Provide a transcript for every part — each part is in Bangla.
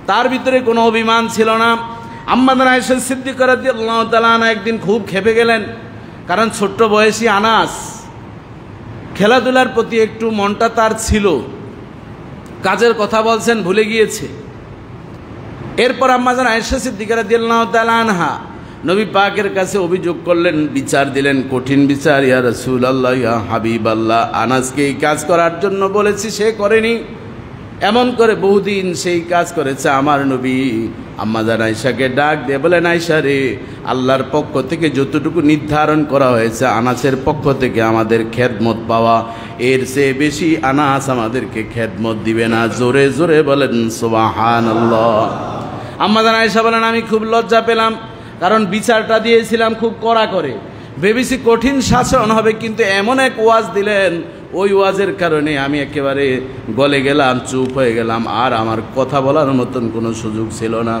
তার ভিতরে কোনো অভিমান ছিল না। আম্মা আয়েশা সিদ্দিকা রাদিয়াল্লাহু তাআলা আনহা একদিন খুব খেপে গেলেন, কারণ ছোট্ট বয়সী আনাস, খেলাধুলার প্রতি একটু মনটা তার ছিল, কাজের কথা বলছেন ভুলে গিয়েছে। এরপর আম্মা আয়েশা সিদ্দিকা রাদিয়াল্লাহু তাআলা আনহা নবী পাকের কাছে অভিযোগ করলেন, বিচার দিলেন, কঠিন বিচার। ইয়া রাসূলুল্লাহ, ইয়া হাবিবাল্লাহ, আনাসকে এই কাজ করার জন্য বলেছি, সে করেনি, এমন করে বহুদিন সেই কাজ করেছে। আমার নবী আম্মা আয়েশাকে ডাক দিয়ে বলেন, আয়েশা রে, আল্লাহর পক্ষ থেকে যতটুকু নির্ধারণ করা হয়েছে আনাসের পক্ষ থেকে আমাদের খেদমত পাওয়া, এর চেয়ে বেশি আনাস আমাদেরকে খেদমত দিবে না। জোরে জোরে বলেন সুবহানাল্লাহ। আম্মা আয়েশা বলেন, আমি খুব লজ্জা পেলাম, কারণ বিচারটা দিয়েছিলাম খুব কড়া করে, ভেবেছি কঠিন শাসন হবে, কিন্তু এমন এক ওয়াজ দিলেন, ওই ওয়াজের কারণে আমি একেবারে গলে গেলাম, চুপ হয়ে গেলাম, আর আমার কথা বলার মতন কোনো সুযোগ ছিল না।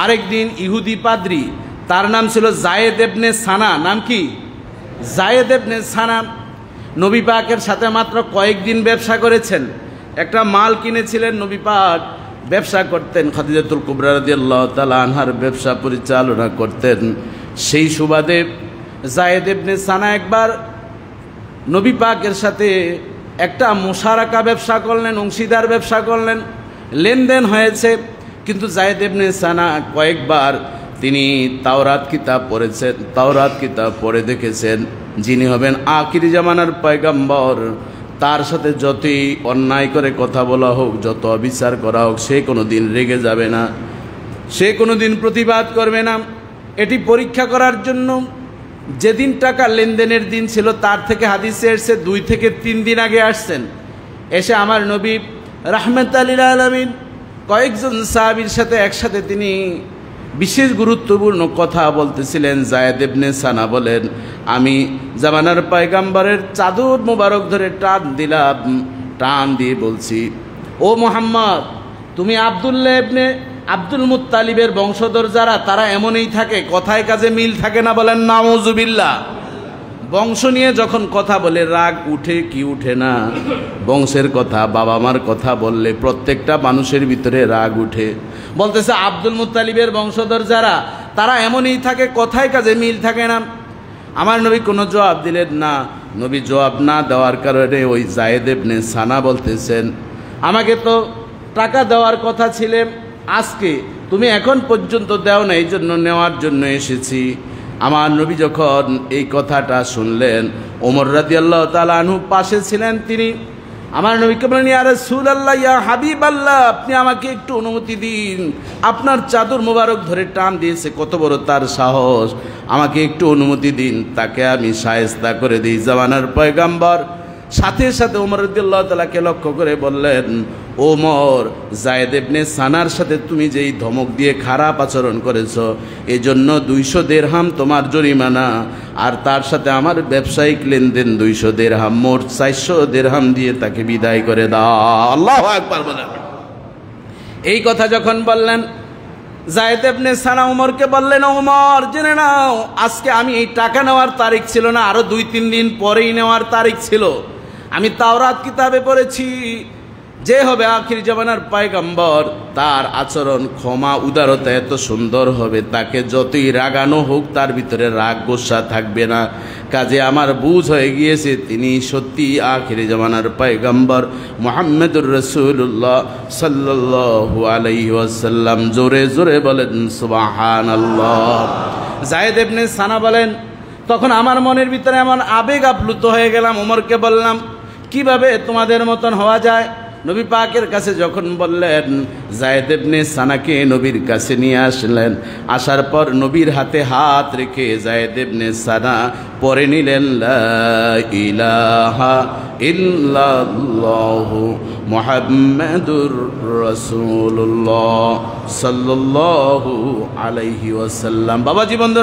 আরেকদিন ইহুদি পাদ্রী, তার নাম ছিল জায়েদ ইবনে সানা, নাম কি? জায়েদ ইবনে সানা, নবী পাকের সাথে মাত্র কয়েকদিন ব্যবসা করেছেন। একটা মাল কিনেছিলেন, নবী পাক ব্যবসা করতেন, খাদিজাতুল কুবরা রাদিয়াল্লাহু তাআলা আনহার ব্যবসা পরিচালনা করতেন। সেই সুবাদে জায়েদ ইবনে সানা একবার নবী পাকের সাথে একটা মুশারাকা ব্যবসা করলেন, অংশীদার ব্যবসা করলেন, লেনদেন হয়েছে। কিন্তু জায়েদ ইবনে সানা কয়েকবার তিনি তাওরাত কিতাব পড়েছেন, তাওরাত কিতাব পড়ে দেখেছেন যিনি হবেন আখিরি জামানার পয়গম্বর, তার সাথে যতই অন্যায় করে কথা বলা হোক, যত অবিচার করা হোক, সে কোনো দিন রেগে যাবে না, সে কোনো দিন প্রতিবাদ করবে না। এটি পরীক্ষা করার জন্য যেদিন টাকা লেনদেনের দিন ছিল, তার থেকে হাদিসে এসে 2 থেকে 3 দিন আগে আসছেন। এসে আমার নবী রাহমাতুল লিল আলামিন কয়েকজন সাহাবীর সাথে একসাথে তিনি বিশেষ গুরুত্বপূর্ণ কথা বলতেছিলেন। জায়েদ ইবনে সানা বলেন, আমি জামানার পয়গম্বরের চাদর মোবারক ধরে টান দিলাম, টান দিয়ে বলছি, ও মুহাম্মদ, তুমি আব্দুল্লাহ ইবনে আব্দুল মুত্তালিবের বংশধর যারা, তারা এমনই থাকে, কথায় কাজে মিল থাকে না। বলেন নাউজুবিল্লাহ। বংশ নিয়ে যখন কথা বলে রাগ উঠে কি উঠে না? বংশের কথা, বাবা মার কথা বললে প্রত্যেকটা মানুষের ভিতরে রাগ উঠে। বলতেছে আব্দুল মুত্তালিবের বংশধর যারা, তারা এমনই থাকে, কথায় কাজে মিল থাকে না। আমার নবী কোনো জবাব দিলেন না। নবী জবাব না দেওয়ার কারণে ওই জায়েদ ইবনে সানা বলতেছেন, আমাকে তো টাকা দেওয়ার কথা ছিল আজকে, তুমি এখন পর্যন্ত দেও না, এই জন্য নেওয়ার জন্য এসেছি। আমার নবী যখন এই কথাটা শুনলেন, ওমর রাদিয়াল্লাহু তাআলা আনহু পাশে ছিলেন, তিনি আমার নবীকে বলেন, ইয়া রাসূলুল্লাহ, ইয়া হাবিবাল্লাহ, আপনি আমাকে একটু অনুমতি দিন, আপনার চাদর মোবারক ধরে টান দিয়েছে, কত বড় তার সাহস, আমাকে একটু অনুমতি দিন, তাকে আমি শায়েস্তা করে দিই। জামানার পয়গম্বর সাথে সাথে ওমর রাদিয়াল্লাহু তাআলাকে লক্ষ্য করে বললেন, ওমর, জায়েদ ইবনে সানার সাথে তুমি যেই ধমক দিয়ে খারাপ আচরণ করেছো, এজন্য 200 দিরহাম তোমার জরিমানা, আর তার সাথে আমার ব্যবসায়িক লেনদেন 200 দিরহাম, মোট 400 দিরহাম দিয়ে তাকে বিদায় করে দাও। আল্লাহু আকবার বলেন। এই কথা যখন বললেন, জায়েদ ইবনে সানা ওমরকে বললেন, ওমর, জেনে নাও, আজকে আমি এই টাকা নেওয়ার তারিখ ছিল না, আরো 2-3 দিন পরেই নেওয়ার তারিখ ছিল। আমি তাওরাত কিতাবে পড়েছি, যে হবে আখির জামানার পয়গম্বর, তার আচরণ, ক্ষমা, উদারতা এত সুন্দর হবে, তাকে যতই রাগানো হোক তার ভিতরে রাগ গোসা থাকবে না। কাজে আমার বুঝ হয়ে গিয়েছে তিনি সত্যি আখির জামানার পয়গম্বর মুহাম্মদুর রাসূলুল্লাহ সাল্লাল্লাহু আলাইহি ওয়াসাল্লাম। জোরে জোরে বলেন সুবহানাল্লাহ। জায়েদ ইবনে সানা বলেন, তখন আমার মনের ভিতরে এমন আবেগ আপ্লুত হয়ে গেলাম, ওমরকে বললাম, কিভাবে তোমাদের মতন হওয়া যায়? নবী পাকের কাছে যখন বললেন, জায়েদ ইবনে সানাকে নবীর কাছে নিয়ে আসলেন। আসার পর নবীর হাতে হাত রেখে জায়েদ ইবনে সানা পড়ে নিলেন, লা ইলাহা ইল্লাল্লাহু মুহাম্মাদুর রাসূলুল্লাহ সাল্লাল্লাহু আলাইহি ওয়াসাল্লাম। বাবাজি বন্ধুরা,